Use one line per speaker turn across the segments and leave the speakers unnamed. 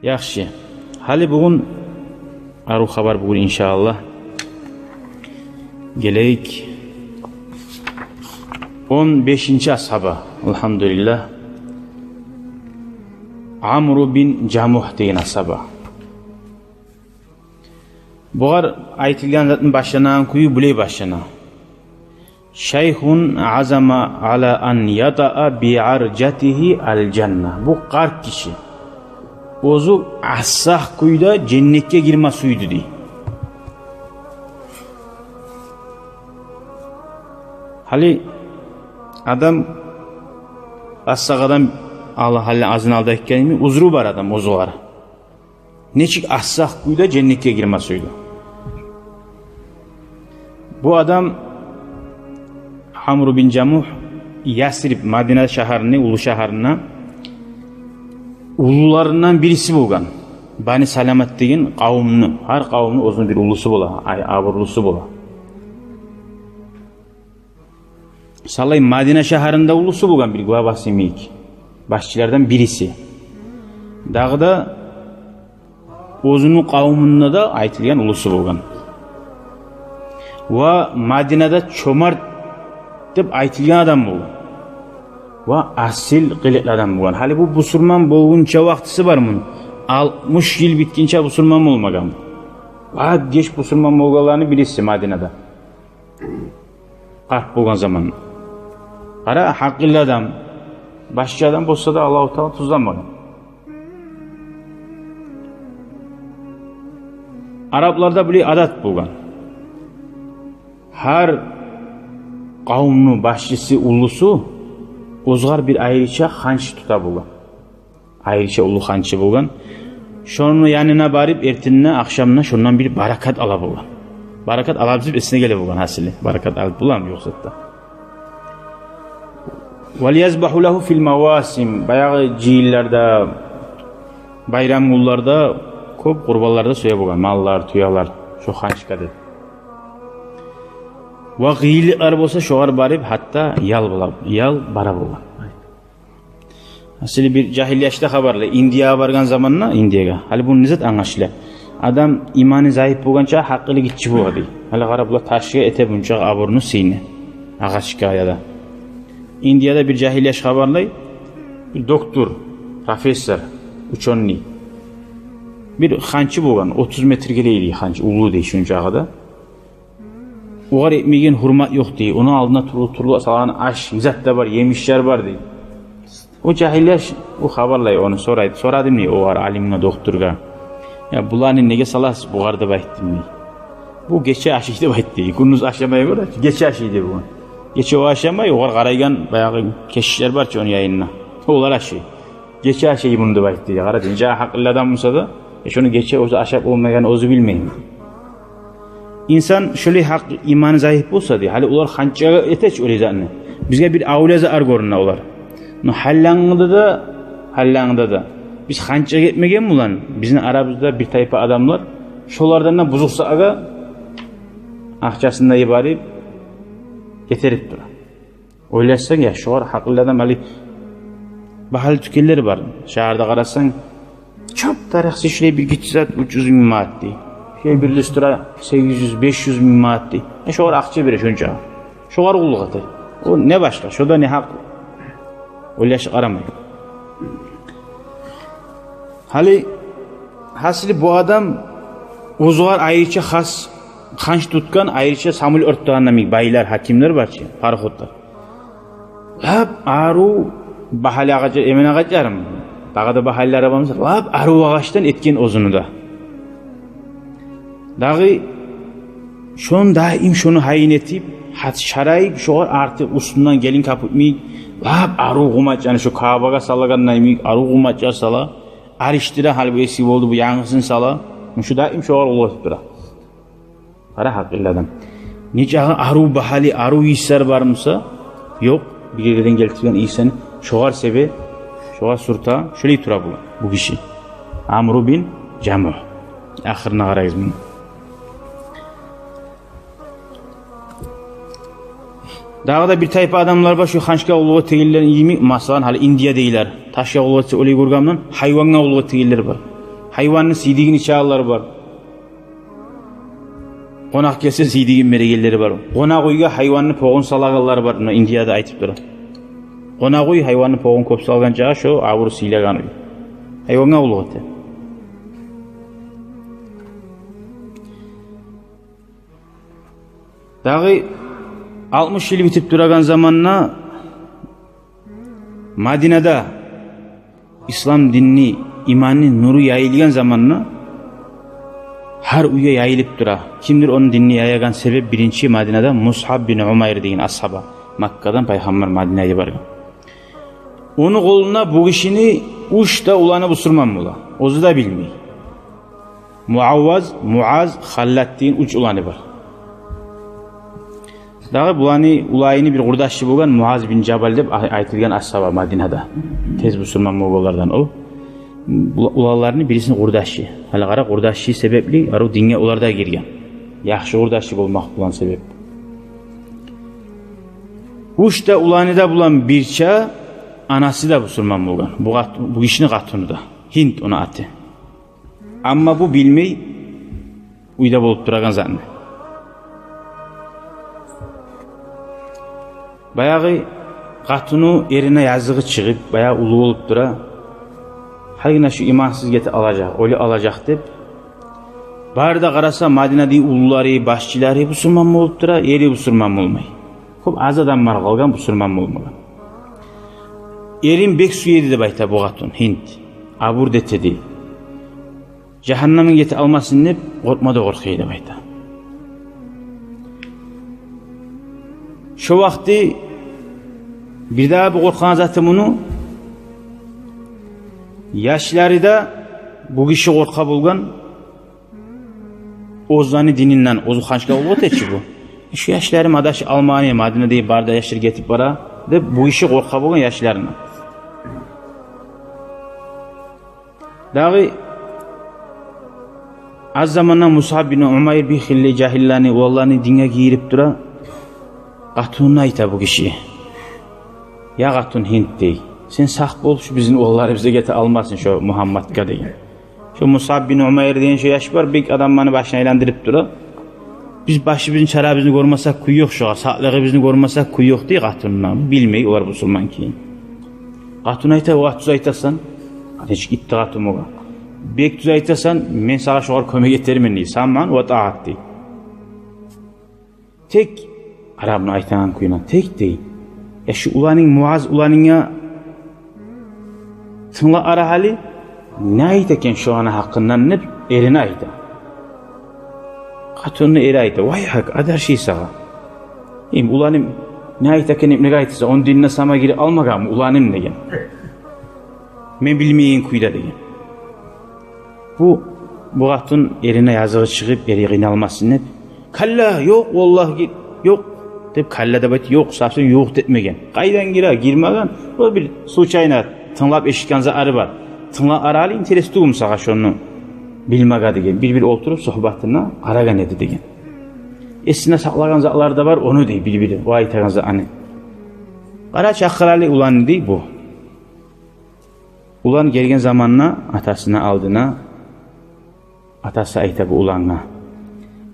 Yaxshi. Hali bugün aru xabar bugün inşallah. Geleyik 15. ashaba. Elhamdülillah. Amr bin Jamuh degan ashaba. Bular aytilgan zatning başlanan kuyu bulay başlana. Şeyhun azama ala an yata'a bi'arjatihi al cennet. Bu qark kişi. Ozu assah kuyda cennetke girmasıydı diye. Hali adam assah adam Allah halle azın aldı ekkenimi uzru var adam ozu var. Neçik assah kuyda cennetke girmasıydı. Bu adam Amr bin Jamuh Yasrib Madine şaharını, ulu şaharına ulularından birisi bolgan. Bani Salamat degen kavmunu, her kavmunu uzun bir ulusu bola, aburlusu bola. Salay Madine şaharında ulusu bolgan bir guabası meyik. Başçılardan birisi. Dağda uzunun kavmunda da aytılgan ulusu bolgan. Ve Madine'de çomart deb aytilgan adam bu. Ve asil qiliqli adam bu. Hali bu musulmon bo'lguncha vaqtisi var bunun. 60 yıl bitkince musulmon olmagan. Ve geç musulmon bo'lganlarni birisi Madine'de. Qarq bo'lgan zaman. Qara haqqilli adam, başçı adam bo'lsa da Alloh taolo tuzlanmagan. Araplarda bu adat bo'lgan. Her kavminin başçısı, ulusu ozgar bir ayrıca hançı tuta bulgan. Ayrıca ulu hançı bulgan. Şonun yanına barıp ertinine, akşamına şundan bir barakat ala bulgan. Barakat alabızıp esine gele bulgan hasili. Barakat alıp bulan yoksa da. وَلْيَزْبَحُ لَهُ فِي الْمَوَاسِمِ Bayağı cihillerde, bayram kullarda, köp kurballarda söye bulgan. Mallar, tüyalar, şu hançı kadı. Ve gıylıklar bolsa şoğar barıp hatta yal bara bolgan. Asli bir cahiliyeşte haberle India'ya bargan zamanına India'ga. Hali bunu nizet anlaşıla. Adam imanı zayıf bolgança hakkılı gitçi boladi. Hali qarablar taşıya ete bunca aburnu seyni. Ağaçka ya da. India'da bir cahiliyeş haberlay bir doktor, profesör, uçonni. Bir hançı bolgan 30 metre geleydi hançı ulu dey şuncağı da. Oğar etmegen hurmat yok diye. Onun aldına turlu salan aş, mizat da var, yemişler var diye. O cahiller o haberlay onu soraydı. Soradım niye oğar alimine doktorga. Ya bulanın nege salas buğarda bayttim diye. Bu geçe aşıydı bayttı. Kunuz aşamaya göre geçe aşıydı bu. Geçe o aşamayı oğar karaygan bayağı keşişler var ki onun yayınına. Oğlar aşı. Geçe aşıyı bunu da bayttı diye. Karadın. Ca haklı adam olsa da şunu geçe ozu aşap olmayan ozu bilmeyin. İnsan şöyle hak imanı zayıf olsa diye. Hali ular hançaga eteç öyle zanne. Bizge bir avleza ar görünne ular. No hallangıda da. Biz hançaga etmegen mi ulan? Bizim aramızda bir tayfa adamlar. Şolardan da buzuksa aga akçasında ibarip getirip dura. Oylaşsan ya şolar haklı adam hali bahal tükelleri var. Şehirde karasan çok tarihsi şöyle bir gitsat 300 bin maat diye. Bir lüstra 800-500 bin maat diye. Şoğar akçe bire şunca. Şoğar kulluk atı. O ne başka? Şurada ne hak? Öyle yaşı aramayın. Hali hasili bu adam ozuğar ayrıca has kanç tutkan ayrıca samul örttüğünde baylar, hakimler var ki parhutlar. Hep aru bahali ağaçlar, emin ağaçlarım. Dağda bahali arabamız var. Hep aru ağaçtan etken ozunu da. Dağı şun daim şunu hayin etip hat şarayip şoğar artık üstünden gelin kapıp mi hep aru gumaç yani şu kabaga salagan naymi aru gumaçya sala ariştire hal bu eski oldu bu yangısın sala şu daim şoğar olup dura. Para haklı adam. Nice aru bahali aru hisser var mısa? Yok. Bir yerden geltiren iyisen şoğar sebe şoğar surta şöyle tura bu kişi. Amr bin Jamuh. Ahırına qarayız bunu. Dağda bir tayfa adamlar var şu hançka uluğa tegillerin iyimi masalan hali India deyler. Taşya uluğa öyle görgamdan hayvanga uluğa tegiller var. Hayvanını siydigin içe alları var. Qonak kelse siydigin meregelleri var. Qonak uyga hayvanını poğun salağalları var. Indiyada aytıp durur. Qonak uy hayvanını poğun köp salgan jağa şu avur siylagan uy. Hayvanga ulğatı. Dağı 60 yıl bitip duragan zamanna Madinada İslam dinini, imanın nuru yayılgan zamanna her uya yayılıp dura. Kimdir onun dinini yayagan sebep birinci Madinada Mus'ab bin Umayr deyin ashaba. Makka'dan Peygamber Madine'ye bargan. Onu koluna bu kişini uçta ulanı busurman bula. Ozu da bilmeyi. Muaz, Hallat deyin uç ulanı var. Dağı bulani ulayını bir kurdaşçı bulgan Muaz bin Cabal deb aytılgan ashaba Madinada. Tez busurman moğollardan o. Ularlarını birisini kurdaşçı. Hala qara kurdaşçı sebepli aru dinge ularda girgen. Yaxşı kurdaşçı bolmak bulan sebep. Uçta ulanıda bulan birça anası da busurman bolgan. Bu kişinin katunu da. Hint ona atı. Amma bu bilmey uyda bolup duragan zanne. Bayağı katunu erine yazığı çıkıp bayağı ulu olup dura. Hayına şu imansız geti alacak, öyle alacak deyip. Bari da qarasa Madina'daki uluları, başçıları busurman mı olup dura, eri busurman mı olmay. Көп az adam var kalgan busurman mı olmagan. Erin bek su yedi de bayta bu katun, Hint. Abur detedi. Cehennamın geti almasın deyip, korkmadı korkuydu bayta. Şu vakti bir daha bir korkan zaten bunu yaşları da bu kişi korka bulgan Ozani dininden Ozu Hanşka olup etçi bu. Şu yaşlarım adaş Almanya Madine deyip barda yaşır getip bara de bu işi korka bulgan yaşlarına. Dağı az zamandan Mus'ab bin Umayr bir xilli cahillani oğullarını dine giyirip dura Qatununa ayta bu kişi. Ya Qatun Hint dey. Sen sağ bol şu bizim oğulları bize gete almasın şu Muhammed'ga deyin. Şu Mus'ab bin Umayr deyen şu yaş var. Bir adam bana başına eğlendirip dura. Biz başımızın çarabızını görmezsek kuyu yok şu. Sağlığı bizini görmezsek kuyu yok dey Qatununa. Bilmeyi olar Müslüman ki. Qatun ayta o tuz aytasan. Hiç gitti Qatun oğa. Bek tuz aytasan men sana şoğar kömek eterimin dey. Samman o taat dey. Tek Arabını aytanan kuyunan tek değil. Şu ulanın Muaz ulanına tınla ara hali ne ayteken şu ana hakkından ne eline ayta. Katununu eri ayta. Vay hak adar şey sağa. Ulanım ne ayteken ne aytsa onun diline sama giri almagam ulanım degen. Men bilmeyin kuyda degen. Bu katun erine yazığı çıkıp eri qinalmasın hep. Kalla yok vallahi git yok. Dep kallada bayt yok sapsın yok etmegen. Qaydan girmegen. Bu bir случайно tınlap eşitken zarı var. Tınla aralı interes tuğum sağa şonu bilmega degen. Bir oturup sohbatına aragan edi degen. Esine saklagan zatlar da var onu dey bir. O aytagan zani. Qara çakıralı ulan dey bu. Ulan gelgen zamanna atasına aldına atası ayta bu ulanna.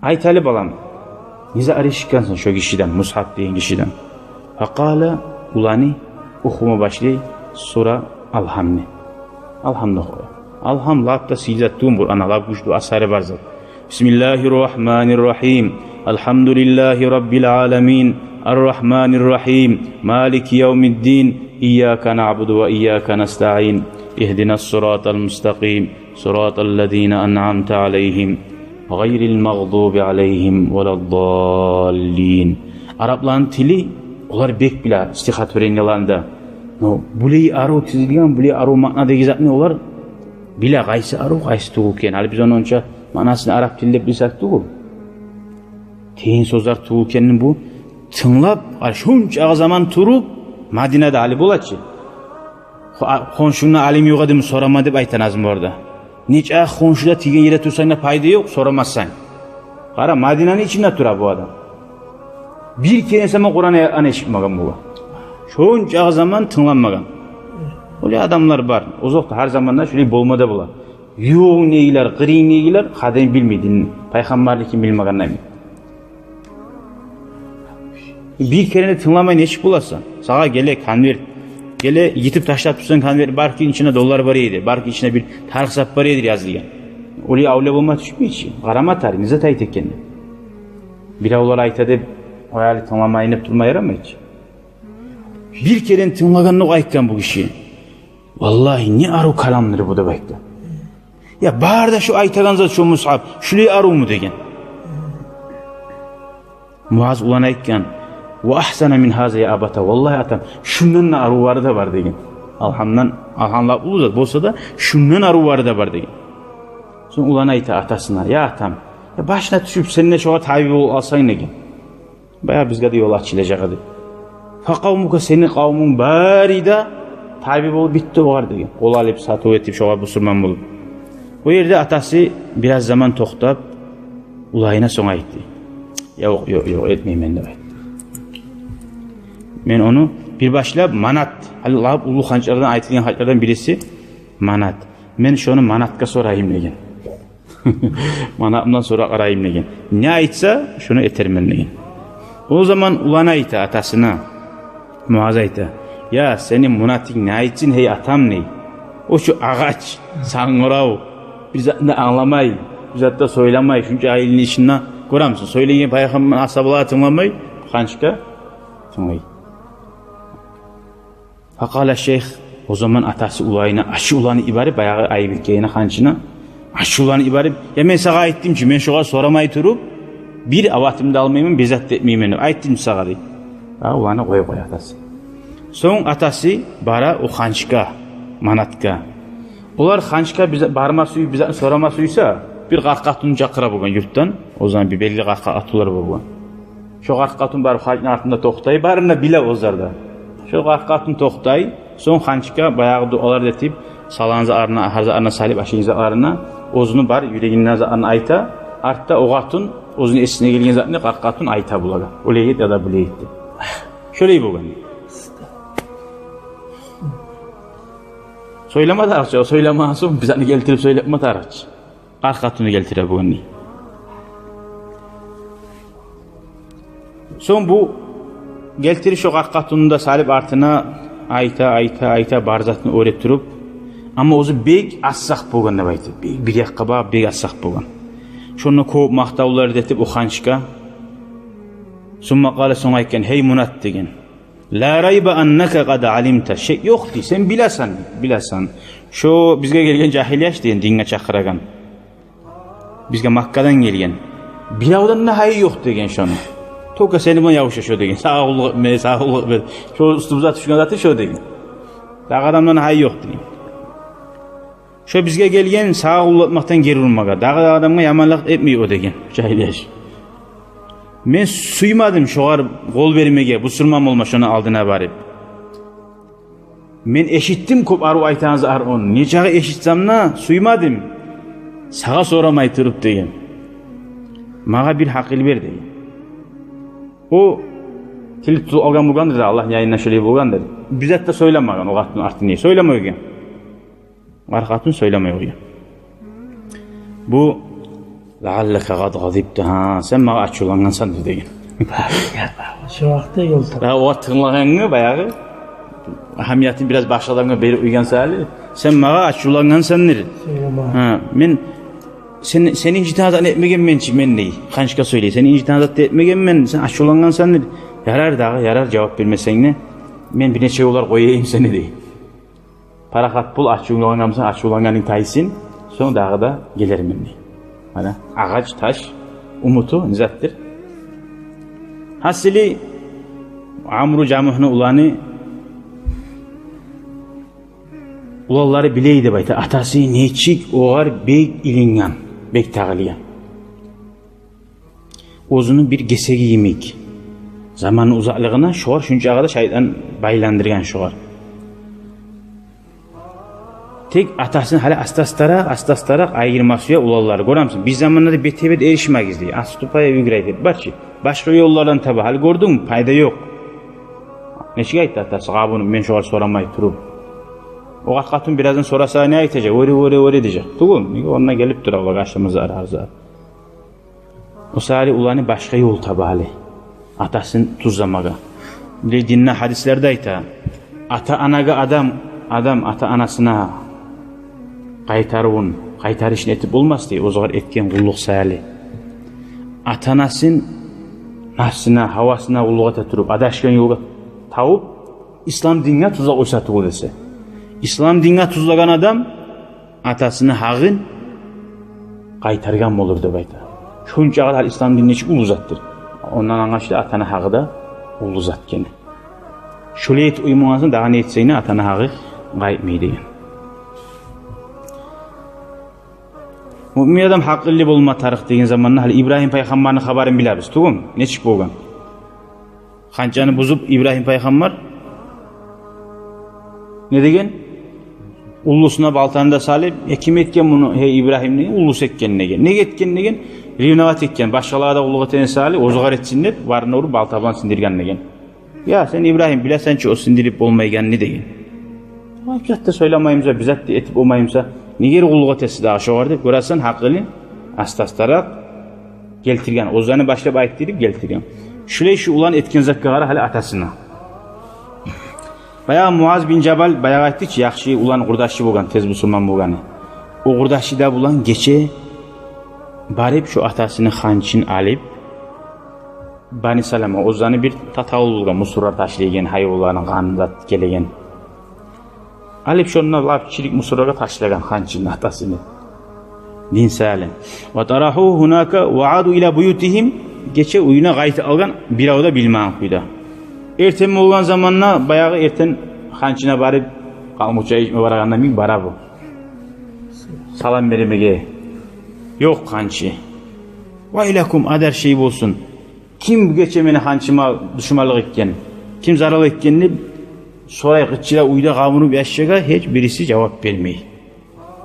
Aytalı balam. Nize arışkansan şu kişiden, Mus'ab deyin kişiden. Fakala ulani okuma başlay sura Alhamni. Alhamni koy. Alham labda sicattığım bu ana lab güçlü asarı var zat. Bismillahirrahmanirrahim. Elhamdülillahi Rabbil alemin. Errahmanirrahim. Maliki yevmiddin. İyyâke na'budu ve iyyâke nesta'in. İhdinas sıratal müstakim. Sıratallezîne en'amte aleyhim. Gayril mağdubi aleyhim veleddallin. Arapların tili olar bek bila istihat veren yalanda. Buleyi aru tizilgan, buleyi aru ma'nada gizat ne olar? Bila qaysi aru qaysi tuğulken. Hali biz onu onca manasını Arap tilde bilsak tuğul. Teyin sözler tuğulkenin bu tınlap, şunca zaman turup Madine'de hali bulaçı. Konşuna alim yok adım sorama deyip aytan azım orada. Neçe konşuda tigen yere tursayna payda yok soramazsan. Qara Madine'nin içinde tura bu adam. Bir kere sama Kur'an'a anışmagan bu. Şunca zaman tınlanmagan. Öyle adamlar var. O zokta her zamanda şöyle bolmada bula. Yo'q neygiler, qirın neygiler, hadem bilmedin. Peygamberlikin bilmegenden. Bir kereni tınlamay neçik bulasın? Sağa gele konvert, gele yitip taşlap tutsan konvert, barki içine dolar var yedi, barki içine bir tarih sap var yedi yazılgan. Oli avle bulma düşmüyor hiç. Qarama tarih, nizat ayet ekken. Bir avlar ayta deb, oyali tınlamay inip durma yaramay hiç. Bir kereni tınlaganını aytkan bu kişi. Vallahi ne aru kalamları bu da bekle. Ya barda şu aytagan zat şu Mus'ab, şulay aru mu degen. Muaz ulan aytkan, "Ve ahsana min haza ya abata." Vallahi atam, şundan arıları da var degen. Alhamdulillah ulu bolsa da şundan arıları da var degen. Son ulan ayta atasına, "Ya atam, ya başına düşüp seninle şoğa tabi alsayın degen. Baya bizga da yol açılacak edi. Fa kavmuka senin kavmun bari da tabi bolup bitti var degen. Ol alıp satıb etip şoğa busurman bolup. O yerde atası biraz zaman toxtab ulayına son aytdı. Yok etmeyeyim ben de. Men onu bir başlap manat, Allah ulu hançlardan aytılgan hançlardan birisi manat. Men şonu manatka sorayım degen. Manatımdan sonra qarayım degen. Ne aytsa şunu etermen degen. O zaman ulan ayta atasına, Muaz ayta, "Ya senin munatik ne aytsin hey atam ne? O şu ağaç, sanğırav, biz de anlamay, biz de söylemay, şunca ailinin işinden koramsın. Söyleyen peygamber ashablar tınlamay, hançka tınlay." Fakala şeyh, o zaman atası ulayına, aşı ulanı ibarip, bayağı ayıbikeyine hançına, aşı ulanı ibarip, "Ya men sağa ayttim ki, men şoğa soramay turup, bir avatimde almayayım, bezat etmeyeyim. Ayttim sağa deyip. Ulanı koy atası. Son atası bara o hançka, manatka. Olar hançka barma suyu, bize sorama suysa, bir qarqatun çakıra bulgan yurttan, o zaman bir belli qarqa atılar bulgan. Şu qarqatun barıp halkın altında toxtay, barına bile ozarda. Şu qarqatun toxtay, son hançka bayağı dualar etip, salanızı arına, harza arına salip, aşığınızı arına, ozunu bar, yüreğinden arına ayta, artta oğatun, ozunu esine gelgen zatını qarqatun ayta bulaga. Oleyit ya da buleyitti. Şöyle bulgan. Söyleme tarafçı, o söylemezsin, bize geltirip söyleme tarafçı. Qarqatunu geltirip bugün. Son bu geltiri şu qarqatunu da salip artına ayta barzatını öğrettirip, ama ozu bek assaq bugün de baytı. Bir yaqqaba bek assaq bugün. Şunu ko'p maqtavlar etip o hançka. Summa qala son aytgan, "Hey munat" degen. "La rayba annaka qad alimta." Şey yok di, sen bilasan. Şu bizge gelgen jahiliyaş deyen dinge çakıragan. Bizge Makka'dan gelgen. Bilavdan ne hayı yok degen şonu. Toka seni bana yavuşa şu degen. Sağlık. Şu üstümüze düşkün zatı şu degen. Dağ adamdan hayı yok degen. Şu bizge gelgen sağa ullatmaktan geri vurmaga. Dağ adamga yamanlık etmiyor o degen. Jahiliyaş. Men suymadım şoğar gol vermege, bu sürmam olma şunu aldığına barip. Men eşittim köp aru aytanızı ar onu. Neçağı eşitsam suymadım. Sağa soramay turup degen. Mağa bir hakil ver degen. O tilit algan bulgandır da Allah yayınına şöyle bulgandır. Bizzat da söylemagan o qatın artı niye söylemiyor. Qarqatun söylemiyor. Bu "La'allaka qad gazibta." Sen mağa açulangansan degen.
Şu vaqtda yol tap.
O tınlağanı bayağı ahamiyatini biraz başka adamga berip uygan sali. Sen mağa açulangansan neri? Men senin ictihadan etmegen men ney? Hançka söyley. Senin ictihadat etmegen men, sen açulangansan neri? Yarar cevap vermesen ne? Men bir neçe yollar koyayım seni dey. Parakat bul açulangansan açulanganın taysin. Son dağı da gelirim men dey. Mana ağaç, taş, umutu nizattir. Hasili Amru Camuh'un ulanı ulalları bileydi bayta. Atası neçik oğar bek ilingan, bek tağılgan. Ozunu bir gesegi yemek. Zamanın uzaklığına şoğar şunca da şeytan baylandırgan şoğar. Tek atasını hala astastarak ayırmasıya ulalları görürsün. Biz zamanlarda betebet erişmeyiz diye. Astupaya yügreydi. Başka yollardan tabi hal gördün mü? Payda yok. Neçik ayıttı atası? Bunu ben şoğar soramay turup. O katın birazdan sonrası ne aytacak? Öyle diyecek. Tugul. Onunla gelip dur Allah karşımıza arar. O sari ulanı başka yol tabali. Atasını tuzlamaga. Bir dinle hadislerde ayta. Ata anaga adam ata anasına qaytarışını etip olmaz diye o zaman etken kulluk sayali. Atanasın nafsına, havasına kulluk ete turup, adaşken yolga tavıp, İslam dinine tuzak oysatı o dese. İslam dinine tuzlagan adam, atasını hağın, qaytargan olur da bayta. Şunca kadar İslam dinine çık ulu zattır. Ondan anlaşıldı atana hağı da ulu zat gene. Şöyle et uyumansın, daha ne etseyine atana hağı qaytmaydı. Mümin adam hakkıllı bulma tarih деген zamanla hali İbrahim Peygamber'in haberini biliriz. Tugum, ne çık bolgan? Hançanı buzup İbrahim Peygamber ne degen? Ullusuna baltanı da salip, kim etken bunu? Hey İbrahim ne? Ullus etken negen? Ne etken negen? Rivnavat etken. Başkalara da ulluğa teni salip, ozugar etsinler, varına uğru baltaban sindirgen negen. Ya sen İbrahim bilesen ki o sindirip olmaygen ne degen? Bizzat da söylemayımsa, bizzat da etip olmayımsa, Niger ulluğa tesi daha şu vardı. Görürsen hakkını astastarak geltirgen. Ozanı başlayıp ayettirip geltirgen. Şöyle şu ulan etken zakkaları hali atasına. Bayağı Muaz bin Cebal bayağı aytdı ki yaxşı ulan kurdaşı bolgan, tez musulman bolgany. O kurdaşı da bulan geçe barip şu atasını hançin alıp Bani Salama ozanı bir tatavul bolgan, musurra taşlaygen, hayvanların kanında kelegen. Alıp şonuna lapçilik musurraga taşlagan hançin atasını. Din sale. Ve tarahu hunaka ve adu ila buyutihim geçe uyuna qaytı algan bir avda bilmağın kuyda. Erten olgan zamanla bayağı erten hançina barıp kalmuça içme baragandan min bara bu. Salam veremege. Yok hançı. Vaylakum adar şey bolsun. Kim geçe meni hançıma düşmanlık etken, kim zarar etkenini soray qıçıra uyda qamunup yaşaga hiç birisi cevap vermey.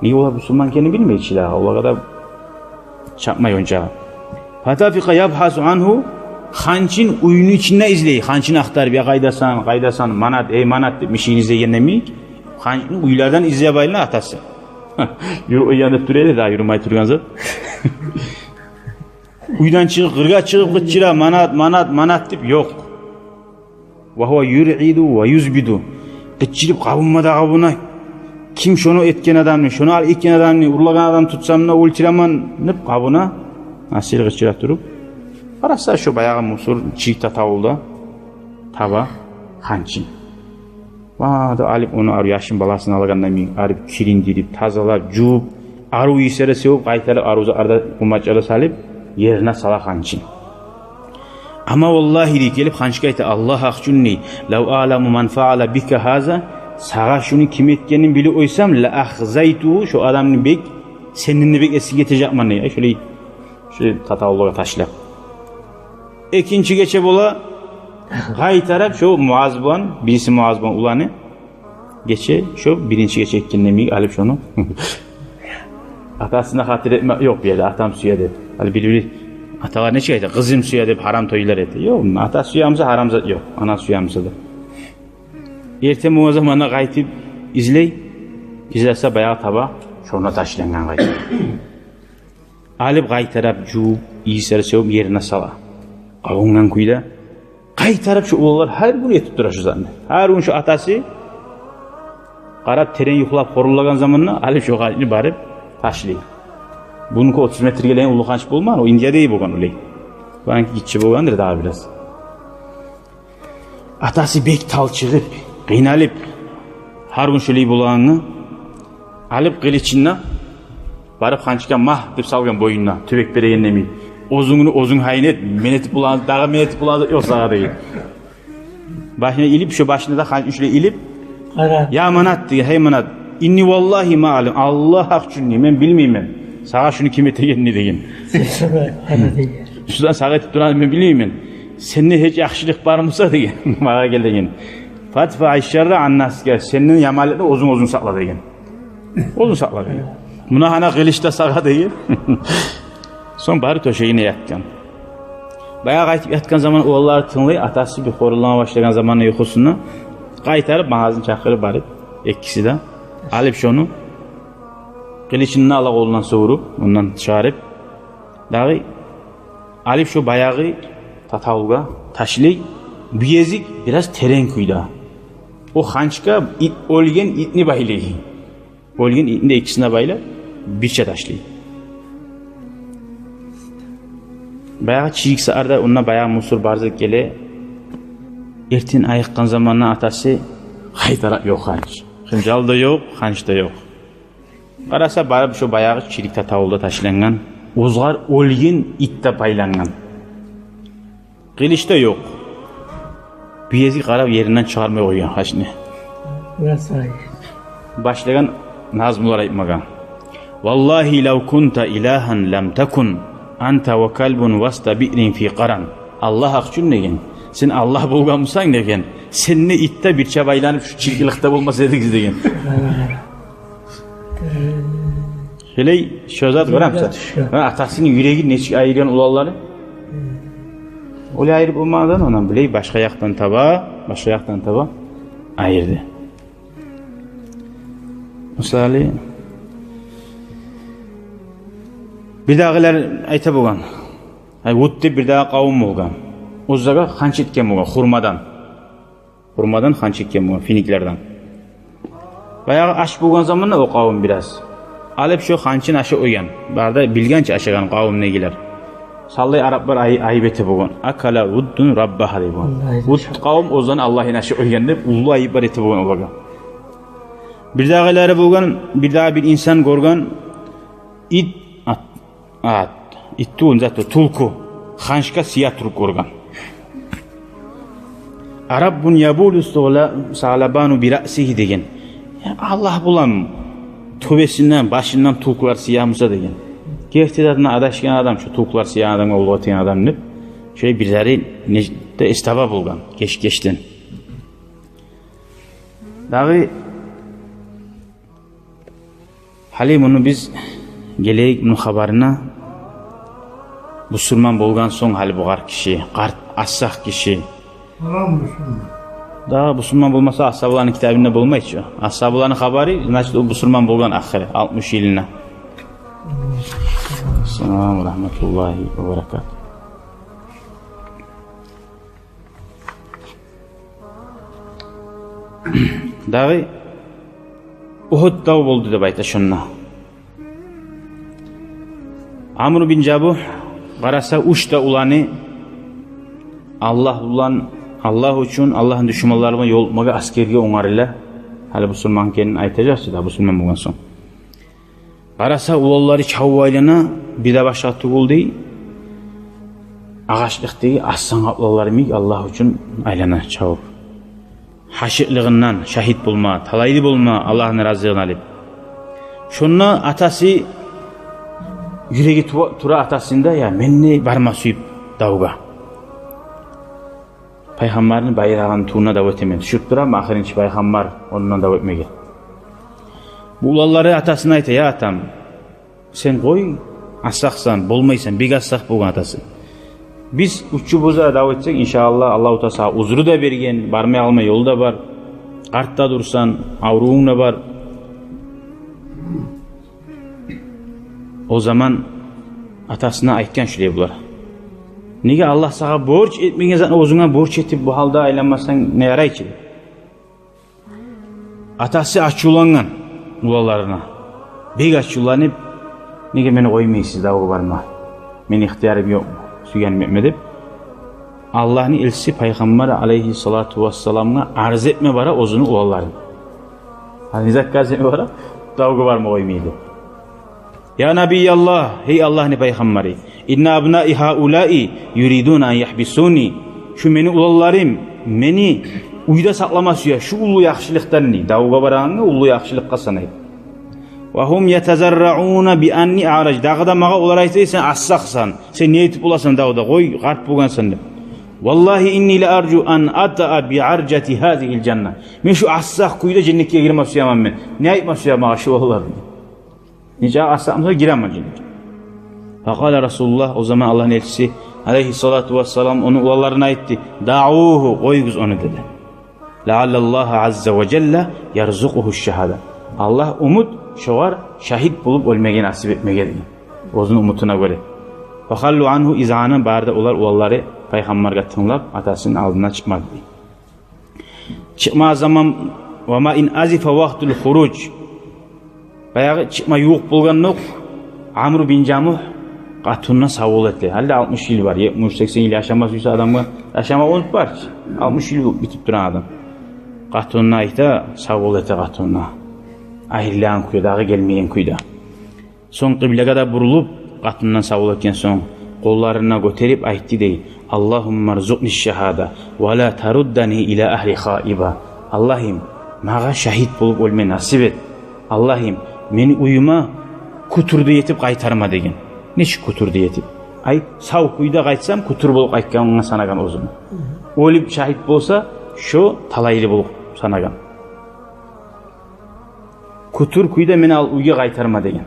Niye ola Müslüman kendini bilmey çila. Ola kadar çapmay onca. Fatafika yabhasu anhu hançin uyunu içinde izley. Hançin aktar bir qaydasan manat manat mişinize yenemeyik. Hançin uylardan izleye bayılına atası. Yürü yanıp duraydı daha yürümay turgan zat. Uydan çıkıp qırga çıkıp qıçıra manat dip yok. Ve huve yur'idu ve yuzbidu. Qıçırıp qabınmada qabına kim şunu etken adamını, şunu al etken adamını, urlagan adam tutsamına ultiraman nıp qabına asil qıçıra turup qarasa şu bayağı musur çiğ tatavulda taba hançin. Vada alip onu arı yaşın balasını algandan min arıp kirindirip tazalap juup aru isere sevip qaytarıp aruza arda kumaçala salip yerine sala hançin. Ama vallahi deyip gelip hançka ayta Allah haqcunni lav alamu man faala bika haza sağa şunu kim etkenin bili oysam la ahzaytuhu şu adamını bek seninle bek eski getecek manı. Şöyle tatavulluğa taşlap. İkinci geçe bola gay taraf şu Muazban, birisi Muazban ulanı geçe şu birinci geçe etkenlemeyi alıp şunu atasına hatır etme yok bir yerde atam suya dedi. Hani biri atalar ne şeydi? Kızım suya deyip haram toylar etti. Yok, ata suyamıza haram zat yok. Ana suyamıza da. Ertem o zamana qaytip izlese bayağı taba şuna taşlangan qaytip. Alıp qaytarap juup iyisere sevip yerine sala. Qavungan kuyda qaytarap şu ulalar her gün etip durar şu zanne. Her gün şu atası qarab teren yuxlap qorullagan zamanla alıp şu qaytını barıp taşlayır. Bununki 30 metre gelen ulu hanç bulman, o India'da iyi bulgan uley. Banki gitçi bulgandır daha biraz. Atası bek talçığıp, qıynalıp, har gün şöyle bulganını alıp qiliçinna barıp hançka mah dep salgan boyunna, tübek beregen nemi. Ozun hayın et, menetip bulan, dağı menetip bulan yok sağa değil. Başına ilip, şu başına da hanç şöyle ilip, ya manat diye, hey manat, inni vallahi ma'alim, Allah haqcunni, men bilmeyim. Sağa şunu kim etegen ne degen. Şuradan sağa etip duran ben bilmeyim. Seninle hiç yaxşılık var mısa degen. Bana gel degen. Fatfa ayşarra annas gel. Senin yamaletini uzun sakla degen. Uzun sakla degen. Buna hana kılıçta sağa degen. Son bari töşeğine yatkan. Bayağı qaytip yatkan zaman oğulları tınlayı atası bir korulama başlayan zamanla yuxusunu qaytarıp mağazın çakırı barıp ikkisi de Alıp şonu kılıçını ala kolundan soğurup, ondan çıkarıp, dağı alıp şu bayağı tatavulga taşlay, biyezik biraz teren kuyda. O hançka olgen itni baylay. Olgen itni de ikisine bayla, birçe taşlay. Bayağı çiğik sağırda onunla bayağı musur barzık gele, ertin ayıkkan zamanla atası haytarap yok hanç. Hıncal da yok, hanç da yok. Qarasa barıp şu bayağı çiğik tatavulda taşlangan, ozgar olgen itte paylangan. Kılıç da yok. Biyezik qarab yerinden çıkarmaya koyuyor haşni.
Vesaire.
Başlayan nazmlar aytmagan. Vallahi law kunta ilahan lam takun anta ve kalbun vasta bi'rin fi qaran. Allah akçun degen. Sen Allah bolganmısan degen. Senni itte bir çabaylanıp şu çirkilikte bolmasaydık degen. Şöyle şözat varamsa. Atasının yüreği neçik ayıran ulalları. Öyle ayırıp olmadan ondan biley başka yaktan taba ayırdı. Misali bir dağılar ayta bolgan. Vutdi bir dağı kavum bolgan. O zaga hanç etken bolgan hurmadan. Hurmadan hanç etken bolgan finiklerden. Bayağı aş bolgan zamanla o kavum biraz. Alıp şu hançın aşı oyan. Barda bilgençe aşagan kavum ne giler. Sallay Araplar ayıbeti bolgan. Akala vuddun rabbaha dey bolgan. Vud kavum ozan Allah'ın aşı oyan dep ullu ayıplar eti bolgan olaga. Bir dağıları bolgan, bir daha bir insan gorgan it ittuğun zatı tulku hanşka siyah turuk gorgan. Arabbun yabulu sağlabanu bir ra'sihi degen. Allah bulan tövbesinden başından tulkular siyah musa degen. Gerçekten adaşkan adam şu tulkular siyah adamga ulgatgan adam ne? Şöyle bir zari de istaba bolgan geçten. Dağı Halim onu biz geleyik bunun habarına Müslüman bolgan son hali boğar kişi, kart assak kişi. Daha Müslüman bolmasa Ashabulah'ın kitabında bolmaydı şu. Ashabulah'ın habari, nasıl o Müslüman bolgan ahire 60 yılına. Selamun rahmetullahi ve berekat. Dağı Uhud dağı boldu deb ayta şunna. Amr bin Cabuh qarasa uçta ulanı Allah üçün Allah'ın düşmanlarına yolmaga askerge oңarıyla hali Müslüman kenin aytacakçı da Müslüman bolgan soň. Qarasa ulanları çawwaylana bida başlatı boldu. Ağaçlıqdagi aslan aplaları mig Allah üçün aylana çawup. Haşirliğinden şahit bulma, talaylı bulma Allah'ın razılığını alıp. Şunna atası yüreği tura atasında ya menni barma suyup davga. Peygamberin bayrağının tuğuna davet etmedi. Şurttura mı ahirinci peygamber ondan davet etmedi. Bu ulalları atasına ayta ya atam. Sen koy asaksan, bolmaysan, bir asak bolgan atası. Biz uççu boza davet etsek inşallah Allah-u Teala uzuru da bergen, barmay alma yolu da var. Artta dursan, avruğun da var. O zaman atasına aytkan şuraya bular. Nege Allah sana borç etmegen zaten ozuna borç etip bu halda aylanmasan ne yaray ki? Atası açulangan ulalarına. Bek açulanıp nege meni koymaysiz dağı barma. Men ihtiyarım yok. Sügen etmedip Allah'ın elçisi Peygamber aleyhissalatu vesselam'a arz etme bara ozunu ulalların. Hani zakkaz etme bara dağı barma koymaydı. Ya Nabiyallah, hey Allah'ın peygamberi, inna abnai haulai yuridun an yahbisuni. Şu meni ulallarım, meni uyda saklaması ya, şu ulu yaxşılıktan ni, dağı baranı ulu yaxşılıkka sanaydı. Ve hum yetezerrauna bi anni a'raj. Dağda mağa olar aytsa sen assaksan, sen ne etip olasan dağda koy, qart bolgansan dep. Vallahi inni la arju an ata'a bi arjati hadhihi'l cennet. Men şu assak kuyda cennetke girme suyamam men. Ne aytma suyama şu vallahi. Nice assamsa giremem cennetke. Faqala Resulullah o zaman Allah'ın elçisi aleyhissalatu vesselam onu ularlarına aytti. Da'uhu koyguz onu dedi. La'allallahu azze ve celle yarzuquhu şehada. Allah umut şoğar şahit bulup ölmege nasip etmege degan. O'zini umutuna göre. Fahallu anhu izana barda ular uallari payg'ambarga tinglab atasının aldına çıkmadı. Çıkma zaman ve ma in azifa vaqtul xuruj. Bayağı çıkma yo'q bo'lgandan Amr bin Jamuh qatunna savol etdi. Halda 60 yıl var, 70-80 yıl yaşamas uysa adamga yaşama unut var. 60 yıl bitip duran adam. Qatunna ayta savol etdi qatunna. Aylan kuydağı gelmeyen kuyda. Son qiblaga da burulup qatundan savol etken son qo'llarini ko'tarib aytdi dey. Allahumma rzuqni shahada va la taruddani ila ahli khaiba. Allahim mağa şahit bulup ölme nasip et. Allahim meni uyuma kuturdu yetip qaytarma degen. Neçi kuturdu yetip? Ay sav kuyda qaytsam kutur bolup qaytkanına sanagan ozunu. Ölüp şahit bolsa şu talaylı bolup sanagan. Kutur kuyda meni al uyga qaytarma degen.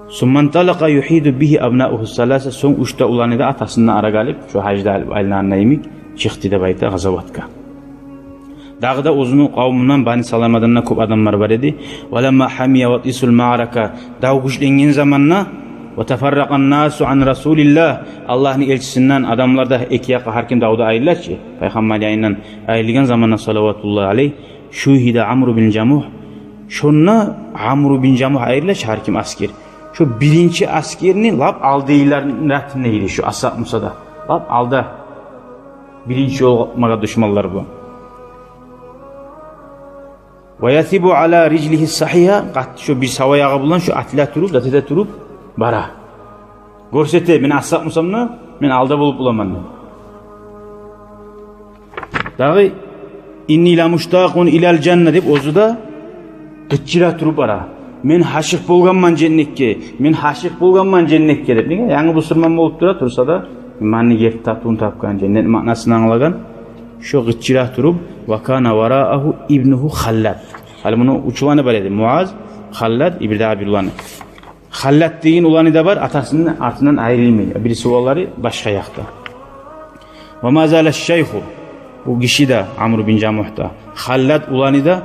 Summan talaqa yuhidu bihi abna'uhu salasa son uchta ulanida atasından ara galip şu hajda aylanına yemik çıktı da bayta gazavatka. Dağda uzunu qavmundan Bani Salamadanna ko'p adamlar var edi. Walamma hamiya wa tisul ma'araka dav güçlengen zamanna ve tafarraqan nasu an Rasulillah Allah'ın elçisinden adamlarda iki yaqa har kim davda ayrılarçı. Peygamber yayından ayrılgan zamanna salavatullah aleyh şuhida Amr bin Jamuh şonna Amr bin Jamuh ayrılaç har kim asker. Şu birinci askerini lap aldıyların ratına yedi şu Asab Musa'da. Lap alda birinci olmaga düşmanlar bu. Ve yathibu ala rijlihi sahiha qat şu bir savayağı bulan şu atla turup da turup bara. Görsete men Asab Musa'mını men alda bulup bulaman. Dağı inni la mushtaqun ilal cennet deb ozu da qıçıra turup bara. Men haşiq bolganman cennetke, men haşiq bolganman cennetke deb. Nega? Yangi busurman bolup tursa da manni yep tatun tapkan cennet ma'nasını anglagan. Şu qıçıra turup va kana waraahu ibnuhu Xallad. Hal bunu uçulanı bar edi. Muaz, Xallad ibn Abdullah. Xallad degan ulani da bar, atasının artından ayrılmaydı. Birisi oğulları başka yakta. Ve ma zala şeyhu bu kişi de Amr bin Jamuh'da. Xallad ulani da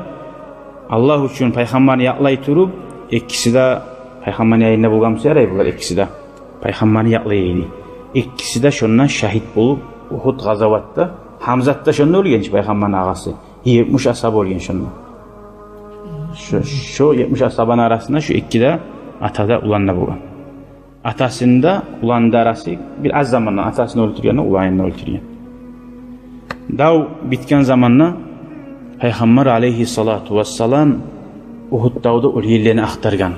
Allah üçün peygamberini yaklay turup ikkisi de peygamberin yayında bulgamsa yaray bular ikkisi de peygamberini yaklayıydı. İkkisi de şundan şahit bulup Uhud gazavatta Hamzat da şundan ölgenç peygamberin ağası. 70 ashab ölgen şundan. Şu 70 ashabın arasında şu iki de atada ulanla bulgan. Atasında ulanla arası bir az zamanla atasını öldürgen, ulanını öldürgen. Dav bitken zamanla Peygamber aleyhissalatu vesselam Uhud dağda ölülerini aktargan.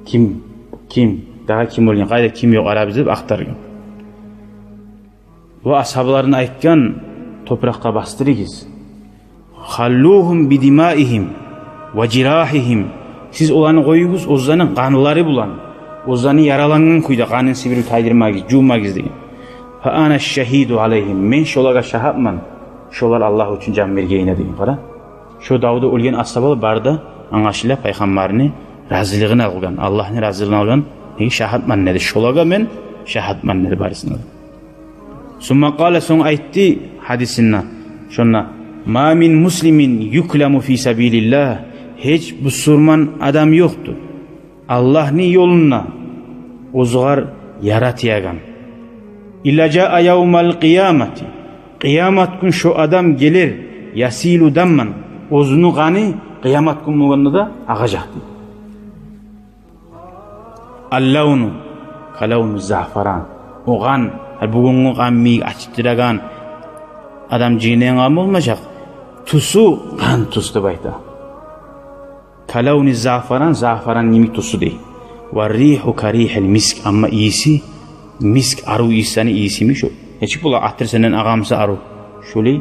Kim? Daha kim ölgen? Qayda kim yok ara bizip aktargan. Ve ashablarına aytgan toprakka bastırıgiz. Halluhum bidimaihim ve cirahihim. Siz olanı koyuyoruz, ozanın kanıları bulan. Ozanı yaralangan kuyda kanın sibiri taydırmagiz, jumagiz deyin. Fa ana şehidu aleyhim. Men şolaga şahapman. Şolar Allah üçün can vergeyine deyin. Qara. Şu Davud'u ölgen ashabalar barda anlaşıyla peygamberini razılığını algan. Allah'ın razılığını algan. Ne şahapman dedi. Şolaga men şahapman dedi barisinde. Summa qala son aytti hadisinde. Şonna ma min muslimin yuklamu fi sabilillah. Hiç bu surman adam yoktu. Allah'ın yoluna ozgar yaratiyagan. İlla jaa yevmal kıyamati. Kıyamet gün şu adam gelir yasilu damman. Ozunu gani kıyamet gün bulganda da ağacaktı. Allavnu kalavnu zafaran. Oğan bugün gammi açtıragan adam cinen gam olmayacak. Tusu kan tustu bayta. Kalavni zafaran nimik tusu değil. Ve rihu karihel misk ama iyisi misk aru iyisini iyisiymiş o. Hiç bula ahtir senden ağamsa aru. Şöyle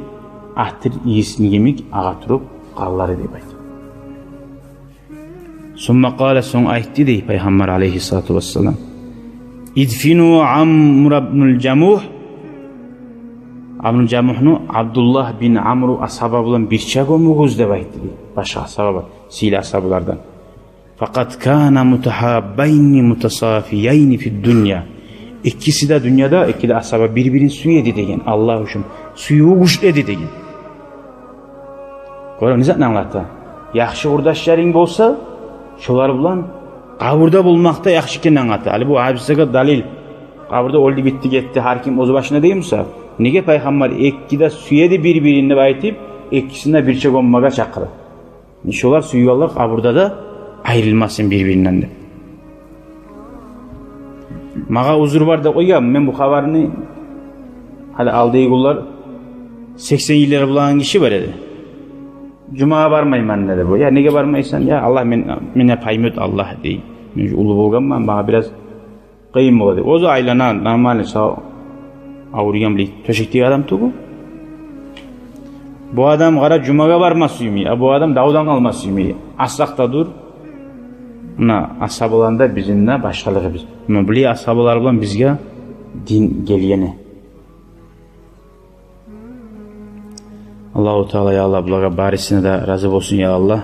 ahtir iyisini yemek ağa turup qalları deyip ayt. Summa qala son aytti dey Peygamber aleyhissalatu vesselam. İdfinu Amr ibnul Jamuh. Amr Jamuh'nu Abdullah bin Amr ashaba bilan bircha gömügüz deb aytdi. Başka ashaba var. Sil ashabalardan. Fakat kana mutahabbayni mutasafiyayni fid dunya. İkisi de dünyada, iki de ashaba birbirini suyedi degen. Allah üçün suyu güçledi degen. Koran nizat anlattı. yaxshi urdoshlaring bo'lsa, shular bilan qabrda bo'lmoqda yaxshi ekan ati. Hali bu hadisga dalil. Qabrda o'ldi bitti ketdi, har kim o'z boshina deyimsa, nega payg'ambar ikkida suyedi bir-birini deb aytib, ikkisini bir chegommaga chaqirdi. Shular suyganlar qabrda da ayrilmasin bir-birinden deb. Maga uzur var da qo'ygan, men bu xabarni hali aldagi kunlar 80 yillar bilan kishi bor edi. Jumaga barmayman dedi bu. Ya nega barmaysan? Ya Allah meni paymut Allah dey. Men ulu bo'lganman, maga biraz qiyin bo'ldi. O'zi aylanan, normal avurgan bilan to'shakdagi adam tu bu. Bu adam qara jumaga barmasıymi? Bu adam davdan qalmasıymi? Asraqda dur. Buna asabolanda bizinle başkalığı biz. Ama bu asabolar bilan bizga din gelgeni. Allahu Teala ya Allah bularga barisine de razı olsun ya Allah.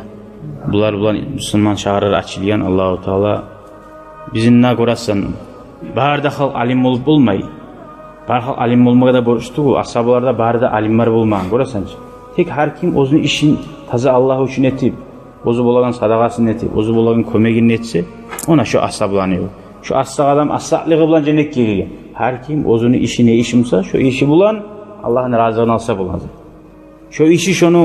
Bular bilan Müslüman çağırır açılgan Allahu Teala bizinle ko'rasan. Barda xalq alim olup bulmay. Bar xalq alim olmaga da borçlu. Asabolarda barda alimlar bulmagan ko'rasanchi. Tek her kim o'zining ishin taza Allah uchun etib, o'zi bo'lgan sadaqasini etib, o'zi bo'lgan ko'magini etse, ona shu asablanıyor. Şu asaq adam asaqligi bilan jannatga kirgan. Har kim o'zining ishini ishimsa, shu ishi bilan Allohning razılığını alsa bo'ladi. Şu işi şunu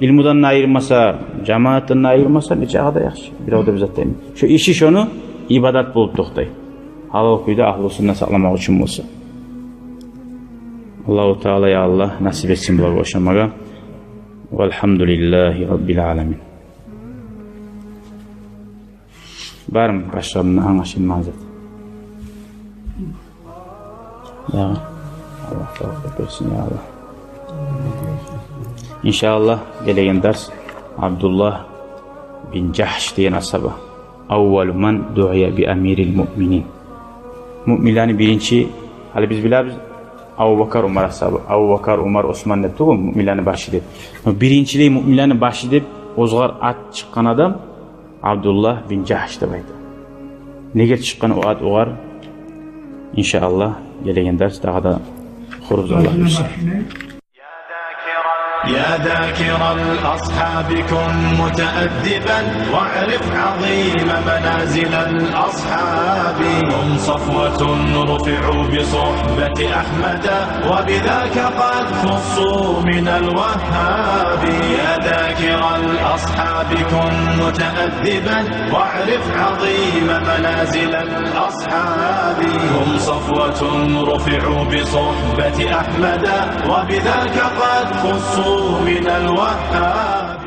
ilmudan ayırmasa, cemaatdan ayırmasa neçe kadar yaxshi. Birovda biz atayım. Şu işi şunu ibadat bulup to'xtay. Halal kuyda ahli sünnet saqlamak uchun bo'lsa. Allahu Teala ya Allah nasip etsin bular boşamaga. Velhamdülillahi Rabbil alamin. Var mı başlarına anlaşılmazdı? Ya Allah tevfik versin ya Allah. İnşallah gelegen ders Abdullah bin Cahş diyen asaba. Avvalu man du'ya bi amiril mu'minin. Müminlerin birinci, hali biz biliriz Abu Bakar Umar ashabı. Abu Bakar Umar Osman deb tuğum müminlerin başı deb. Birinciliği müminlerin başı deb ozgar at çıkan adam Abdullah bin Cahş deb aytdi. Nega çıkan o at oğar? İnşallah gelegen ders daha da kuruz Allah bilsin.
يا ذاكر الأصحاب كن متأدبا واعرف عظيم منازل الأصحاب هم صفوة رفعوا بصحبة أحمد وبذاك قد خصوا من الوهاب يا ذاكر الأصحاب كن متأدبا واعرف عظيم منازل الأصحاب هم صفوة رفعوا بصحبة أحمد وبذاك قد خصوا من الوهاب